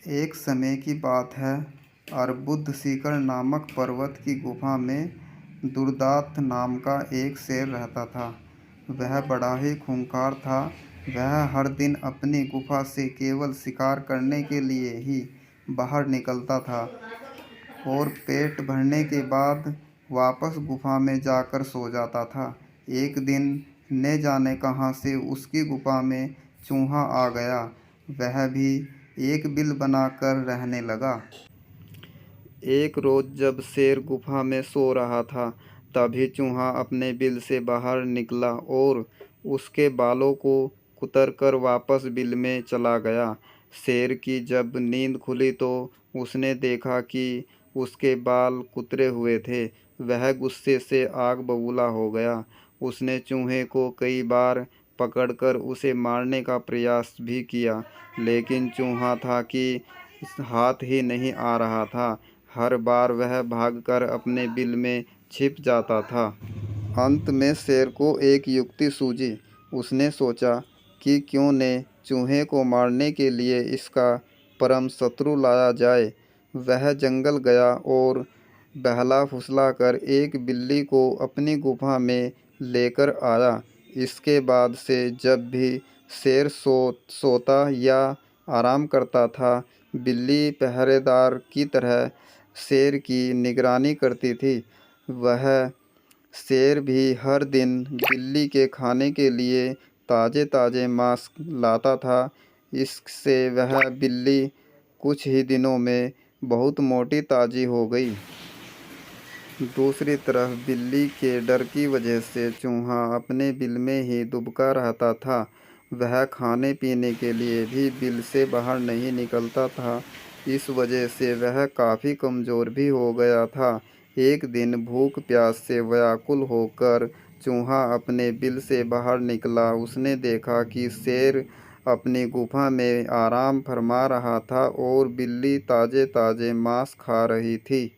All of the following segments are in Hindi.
एक समय की बात है। अर्बुद-शिखर नामक पर्वत की गुफा में दुर्दांत नाम का एक शेर रहता था। वह बड़ा ही खूंखार था। वह हर दिन अपनी गुफा से केवल शिकार करने के लिए ही बाहर निकलता था और पेट भरने के बाद वापस गुफा में जाकर सो जाता था। एक दिन न जाने कहाँ से उसकी गुफा में चूहा आ गया। वह भी एक बिल बनाकर रहने लगा। एक रोज़ जब शेर गुफा में सो रहा था, तभी चूहा अपने बिल से बाहर निकला और उसके बालों को कुतरकर वापस बिल में चला गया। शेर की जब नींद खुली तो उसने देखा कि उसके बाल कुतरे हुए थे। वह गुस्से से आग बबूला हो गया। उसने चूहे को कई बार पकड़कर उसे मारने का प्रयास भी किया, लेकिन चूहा था कि हाथ ही नहीं आ रहा था। हर बार वह भागकर अपने बिल में छिप जाता था। अंत में शेर को एक युक्ति सूझी। उसने सोचा कि क्यों न चूहे को मारने के लिए इसका परम शत्रु लाया जाए। वह जंगल गया और बहला फुसलाकर एक बिल्ली को अपनी गुफा में लेकर आया। इसके बाद से जब भी शेर सोता या आराम करता था, बिल्ली पहरेदार की तरह शेर की निगरानी करती थी। वह शेर भी हर दिन बिल्ली के खाने के लिए ताज़े ताज़े मांस लाता था। इससे वह बिल्ली कुछ ही दिनों में बहुत मोटी ताज़ी हो गई। दूसरी तरफ बिल्ली के डर की वजह से चूहा अपने बिल में ही दुबका रहता था। वह खाने पीने के लिए भी बिल से बाहर नहीं निकलता था। इस वजह से वह काफ़ी कमज़ोर भी हो गया था। एक दिन भूख प्यास से व्याकुल होकर चूहा अपने बिल से बाहर निकला। उसने देखा कि शेर अपनी गुफा में आराम फरमा रहा था और बिल्ली ताज़े ताज़े मांस खा रही थी।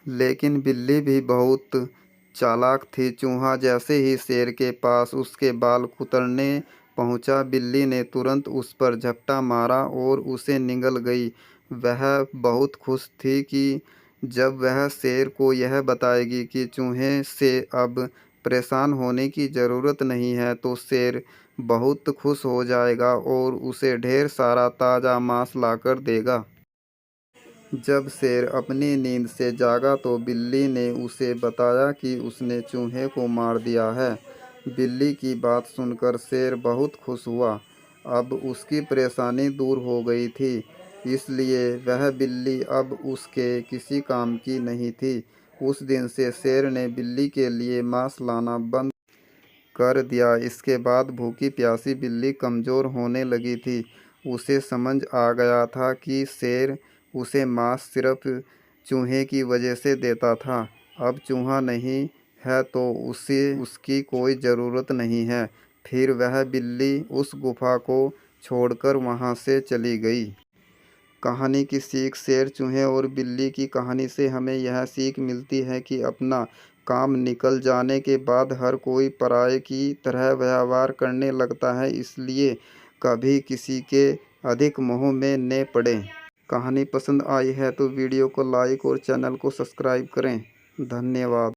लेकिन बिल्ली भी बहुत चालाक थी। चूहा जैसे ही शेर के पास उसके बाल कुतरने पहुंचा, बिल्ली ने तुरंत उस पर झपटा मारा और उसे निगल गई। वह बहुत खुश थी कि जब वह शेर को यह बताएगी कि चूहे से अब परेशान होने की ज़रूरत नहीं है, तो शेर बहुत खुश हो जाएगा और उसे ढेर सारा ताज़ा मांस लाकर देगा। जब शेर अपनी नींद से जागा तो बिल्ली ने उसे बताया कि उसने चूहे को मार दिया है। बिल्ली की बात सुनकर शेर बहुत खुश हुआ। अब उसकी परेशानी दूर हो गई थी, इसलिए वह बिल्ली अब उसके किसी काम की नहीं थी। उस दिन से शेर ने बिल्ली के लिए मांस लाना बंद कर दिया। इसके बाद भूखी प्यासी बिल्ली कमज़ोर होने लगी थी। उसे समझ आ गया था कि शेर उसे मांस सिर्फ चूहे की वजह से देता था। अब चूहा नहीं है तो उसे उसकी कोई ज़रूरत नहीं है। फिर वह बिल्ली उस गुफा को छोड़कर वहाँ से चली गई। कहानी की सीख। शेर, चूहे और बिल्ली की कहानी से हमें यह सीख मिलती है कि अपना काम निकल जाने के बाद हर कोई पराये की तरह व्यवहार करने लगता है, इसलिए कभी किसी के अधिक मोह में न पड़ें। कहानी पसंद आई है तो वीडियो को लाइक और चैनल को सब्सक्राइब करें। धन्यवाद।